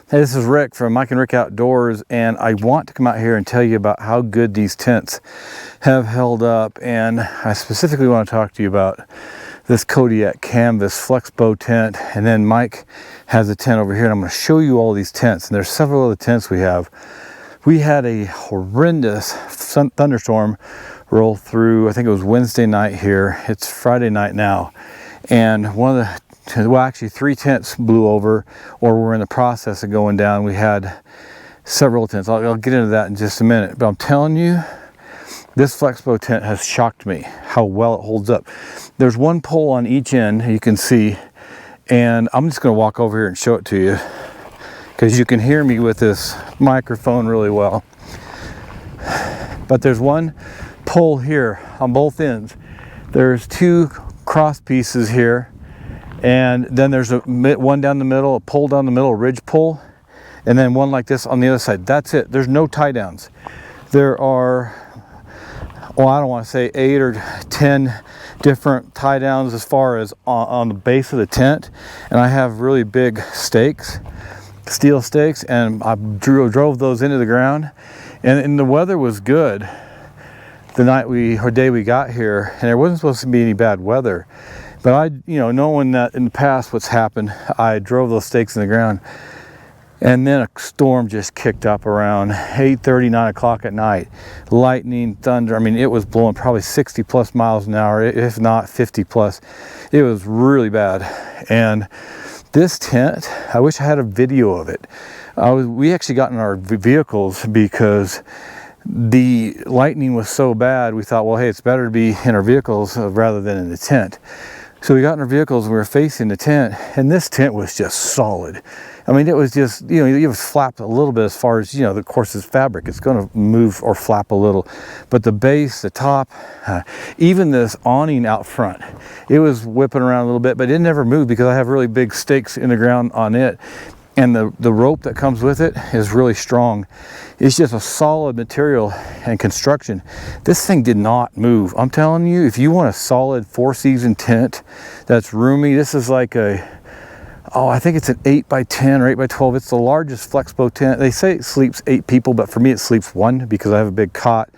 Hey, this is Rick from Mike and Rick Outdoors, and I want to come out here and tell you about how good these tents have held up. And I specifically want to talk to you about this Kodiak Canvas Flex-bow tent, and then Mike has a tent over here, and I'm going to show you all these tents. And there's several other tents we have. We had a horrendous thunderstorm roll through. I think it was Wednesday night here. It's Friday night now, and one of the well, actually 3 tents blew over or were in the process of going down. We had several tents. I'll get into that in just a minute. But I'm telling you, this Flex-bow tent has shocked me how well it holds up. There's one pole on each end, you can see, and I'm just going to walk over here and show it to you because you can hear me with this microphone really well. But there's one pole here on both ends. There's 2 cross pieces here. And then there's one down the middle, a pole down the middle, a ridge pole, and then one like this on the other side. That's it. There's no tie downs. There are, well, I don't want to say 8 or 10 different tie downs as far as on the base of the tent. And I have really big stakes, steel stakes, and I drove those into the ground. And the weather was good the day we got here, and there wasn't supposed to be any bad weather. But I, knowing that in the past what's happened, I drove those stakes in the ground, and then a storm just kicked up around 8:30, 9 o'clock at night. Lightning, thunder. I mean, it was blowing probably 60 plus miles an hour, if not 50 plus. It was really bad. And this tent, I wish I had a video of it. We actually got in our vehicles because the lightning was so bad. We thought, well, hey, it's better to be in our vehicles rather than in the tent. So we got in our vehicles and we were facing the tent, and this tent was just solid. I mean, it was just, it was flapped a little bit as far as, of course it's fabric. It's going to move or flap a little. But the base, the top, even this awning out front, it was whipping around a little bit, but it never moved because I have really big stakes in the ground on it. And the rope that comes with it is really strong. It's just a solid material and construction. This thing did not move. I'm telling you, if you want a solid 4-season tent that's roomy, this is like I think it's an 8x10 or 8x12. It's the largest Flex-bow tent. They say it sleeps 8 people, but for me it sleeps 1 because I have a big cot,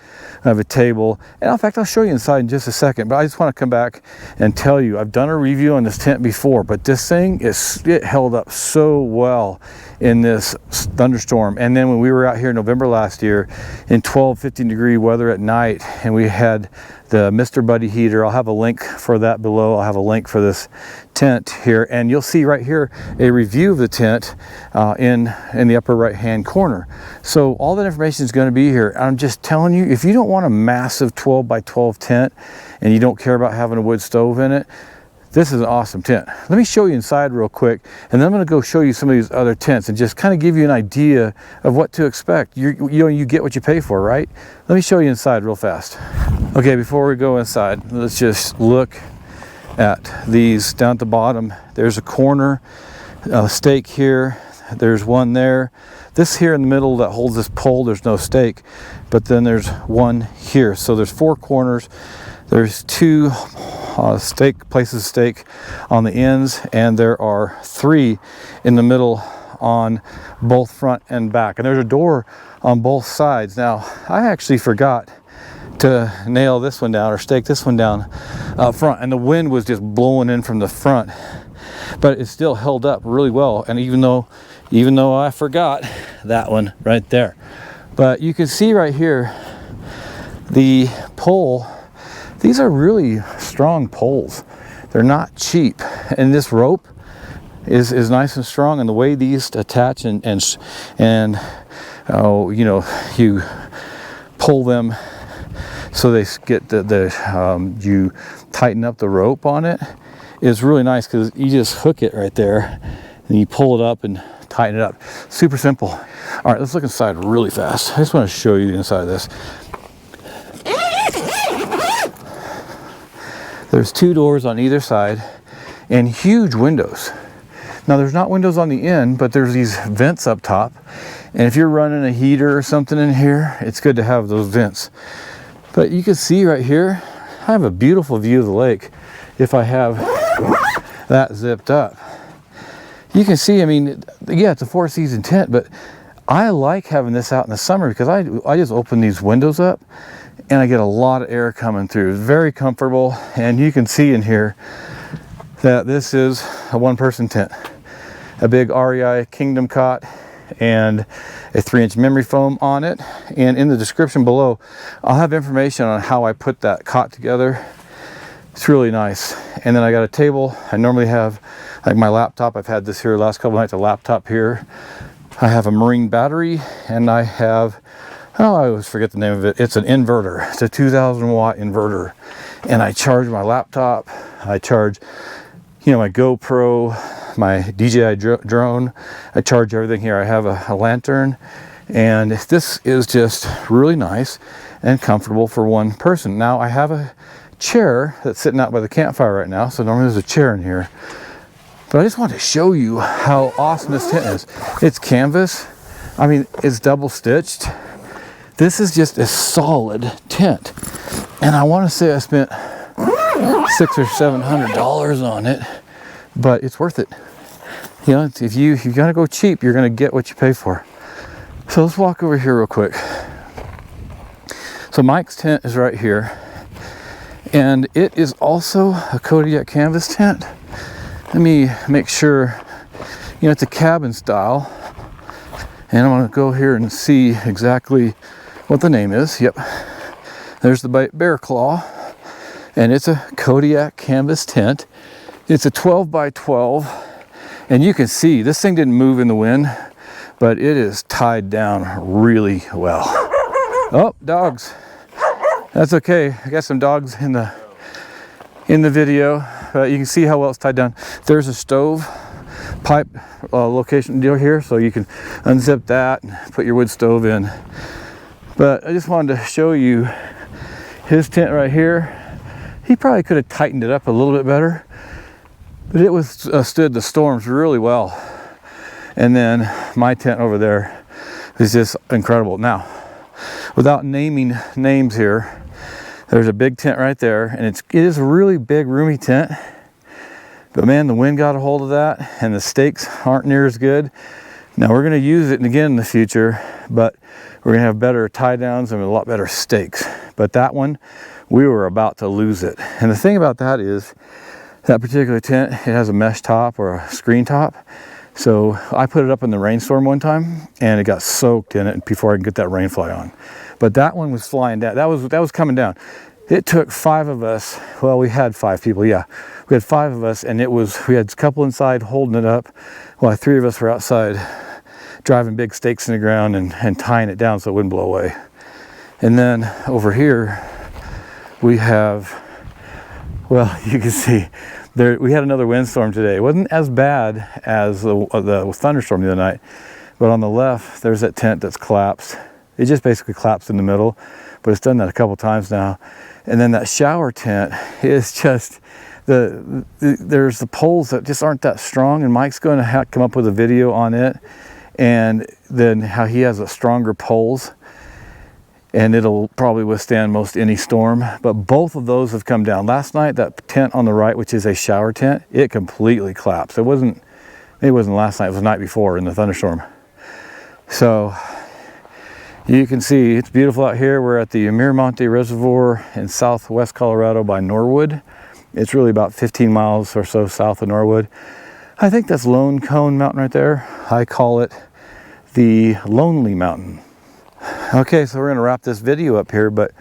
I have a table, and in fact I'll show you inside in just a second. But I just want to come back and tell you, I've done a review on this tent before, but this thing it held up so well in this thunderstorm. And then when we were out here in November last year in 15 degree weather at night, and we had the Mr. Buddy heater. I'll have a link for that below. I'll have a link for this tent here, and you'll see right here a review of the tent in the upper right hand corner. So all that information is going to be here. I'm just telling you, if you don't want a massive 12x12 tent and you don't care about having a wood stove in it, this is an awesome tent. Let me show you inside real quick, and then I'm going to go show you some of these other tents and just kind of give you an idea of what to expect. You get what you pay for, right? Let me show you inside real fast. Okay, before we go inside, let's just look at these down at the bottom. There's a corner stake here. There's one there. This here in the middle that holds this pole, there's no stake, but then there's one here. So there's 4 corners. There's 2 places of stake on the ends, and there are 3 in the middle on both front and back. And there's a door on both sides. Now, I actually forgot to nail this one down or stake this one down up front, and the wind was just blowing in from the front, but it still held up really well. And even though I forgot that one right there, but you can see right here the pole. These are really strong poles. They're not cheap, and this rope is nice and strong. And the way these attach and you pull them so they get you tighten up the rope on it is really nice, because you just hook it right there and you pull it up and tighten it up. Super simple. All right, let's look inside really fast. I just want to show you the inside of this. There's 2 doors on either side and huge windows. Now there's not windows on the end, but there's these vents up top. And if you're running a heater or something in here, it's good to have those vents. But you can see right here, I have a beautiful view of the lake if I have that zipped up. you can see, I mean, yeah, it's a 4-season tent, but I like having this out in the summer because I just open these windows up and I get a lot of air coming through. It's very comfortable, and you can see in here that this is a one-person tent. A big REI Kingdom cot and a 3-inch memory foam on it. And in the description below, I'll have information on how I put that cot together. It's really nice. And then I got a table. I normally have like my laptop. I've had this here the last couple nights, a laptop here. I have a marine battery, and I have, oh, I always forget the name of it. It's an inverter. It's a 2,000 watt inverter. And I charge my laptop. I charge, you know, my GoPro, my DJI drone. I charge everything here. I have a lantern, and this is just really nice and comfortable for one person. Now I have a chair that's sitting out by the campfire right now, so normally there's a chair in here. But I just wanted to show you how awesome this tent is. It's canvas. I mean, it's double stitched. This is just a solid tent. And I want to say I spent $600 or $700 on it, but it's worth it. You know, if you gotta go cheap, you're gonna get what you pay for. So let's walk over here real quick. So Mike's tent is right here, and it is also a Kodiak canvas tent. Let me make sure, you know, it's a cabin style, and I'm gonna go here and see exactly what the name is. Yep, there's the bear claw, and it's a Kodiak canvas tent. It's a 12 by 12, and you can see this thing didn't move in the wind, but it is tied down really well. Oh, dogs. That's okay. I got some dogs in the video. You can see how well it's tied down. There's a stove pipe location deal here, so you can unzip that and put your wood stove in. But I just wanted to show you his tent right here. He probably could have tightened it up a little bit better, but it was stood the storms really well. And then my tent over there is just incredible. Now, without naming names here, there's a big tent right there, and it is a really big, roomy tent. But man, the wind got a hold of that, and the stakes aren't near as good. Now we're going to use it again in the future, but we're going to have better tie downs and a lot better stakes. But that one, we were about to lose it. And the thing about that is, that particular tent, it has a mesh top or a screen top. So I put it up in the rainstorm one time, and it got soaked in it before I could get that rain fly on. But that one was flying down. That was coming down. It took 5 of us. Well, we had 5 people. Yeah, we had 5 of us, and we had a couple inside holding it up, while 3 of us were outside driving big stakes in the ground and tying it down so it wouldn't blow away. And then over here we have, well, you can see there we had another windstorm today. It wasn't as bad as the thunderstorm the other night, but on the left there's that tent that's collapsed. It just basically collapsed in the middle, but it's done that a couple times now. And then that shower tent is just, there's the poles that just aren't that strong, and Mike's going to come up with a video on it, and then how he has a stronger poles, and it'll probably withstand most any storm. But both of those have come down. Last night, that tent on the right, which is a shower tent, it completely collapsed. It wasn't last night, it was the night before in the thunderstorm. So you can see it's beautiful out here. We're at the Miramonte Reservoir in southwest Colorado by Norwood. It's really about 15 miles or so south of Norwood. I think that's Lone Cone Mountain right there. I call it the Lonely Mountain. Okay, so we're gonna wrap this video up here, but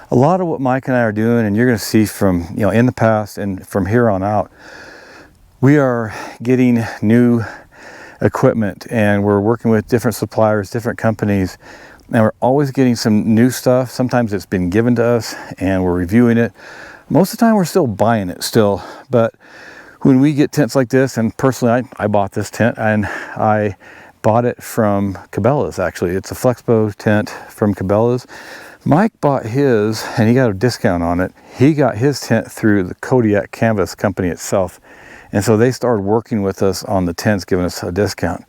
a lot of what Mike and I are doing, and you're gonna see from, you know, in the past and from here on out, we are getting new equipment, and we're working with different suppliers, different companies, and we're always getting some new stuff. Sometimes it's been given to us and we're reviewing it. Most of the time we're still buying it still, but when we get tents like this, and personally I bought this tent, and I bought it from Cabela's actually. It's a Flex-bow tent from Cabela's. Mike bought his and he got a discount on it. He got his tent through the Kodiak Canvas company itself. And so they started working with us on the tents, giving us a discount.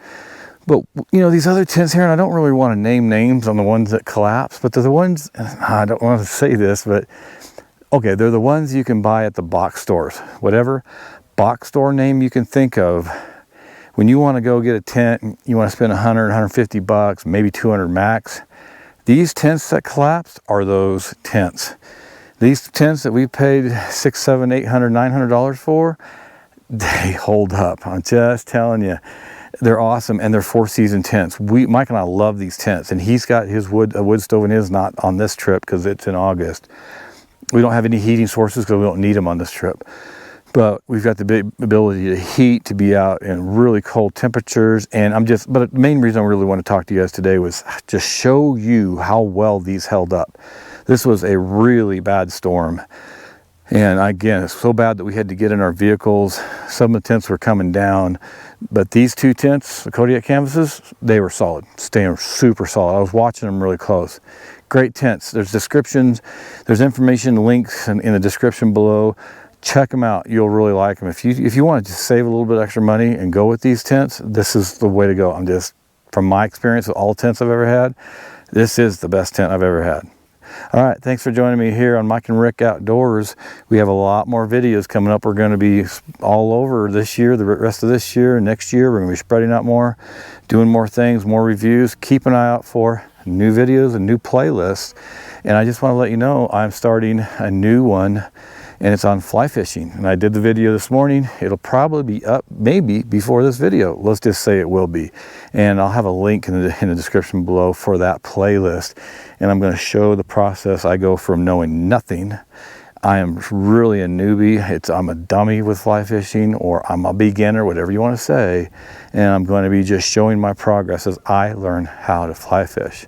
But, you know, these other tents here, and I don't really want to name names on the ones that collapse, but they're the ones, I don't want to say this, but okay, they're the ones you can buy at the box stores. Whatever box store name you can think of, when you want to go get a tent, you want to spend 100, 150 bucks, maybe 200 max. These tents that collapsed are those tents. These tents that we paid $600, $700, $800, $900 for, they hold up. I'm just telling you, they're awesome, and they're 4-season tents. Mike and I love these tents, and he's got his wood stove, and his not on this trip because it's in August. We don't have any heating sources because we don't need them on this trip. But we've got the big ability to heat, to be out in really cold temperatures. And but the main reason I really want to talk to you guys today was just show you how well these held up. This was a really bad storm. And again, it's so bad that we had to get in our vehicles. Some of the tents were coming down, but these two tents, the Kodiak Canvases, they were solid, staying super solid. I was watching them really close. Great tents. There's descriptions, there's information, links in the description below. Check them out. You'll really like them. If you want to just save a little bit extra money and go with these tents, this is the way to go. From my experience with all tents I've ever had, this is the best tent I've ever had. All right, thanks for joining me here on Mike and Rick Outdoors. We have a lot more videos coming up. We're going to be all over this year, the rest of this year, next year. We're going to be spreading out more, doing more things, more reviews. Keep an eye out for new videos and new playlists. And I just want to let you know I'm starting a new one, and it's on fly fishing. And I did the video this morning. It'll probably be up maybe before this video. Let's just say it will be. And I'll have a link in the description below for that playlist. And I'm going to show the process I go from knowing nothing. I am really a newbie. I'm a dummy with fly fishing, or I'm a beginner, whatever you want to say. And I'm going to be just showing my progress as I learn how to fly fish.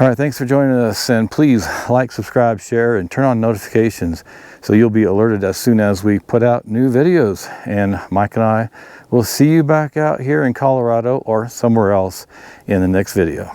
All right, thanks for joining us, and please like, subscribe, share, and turn on notifications so you'll be alerted as soon as we put out new videos. And Mike and I will see you back out here in Colorado or somewhere else in the next video.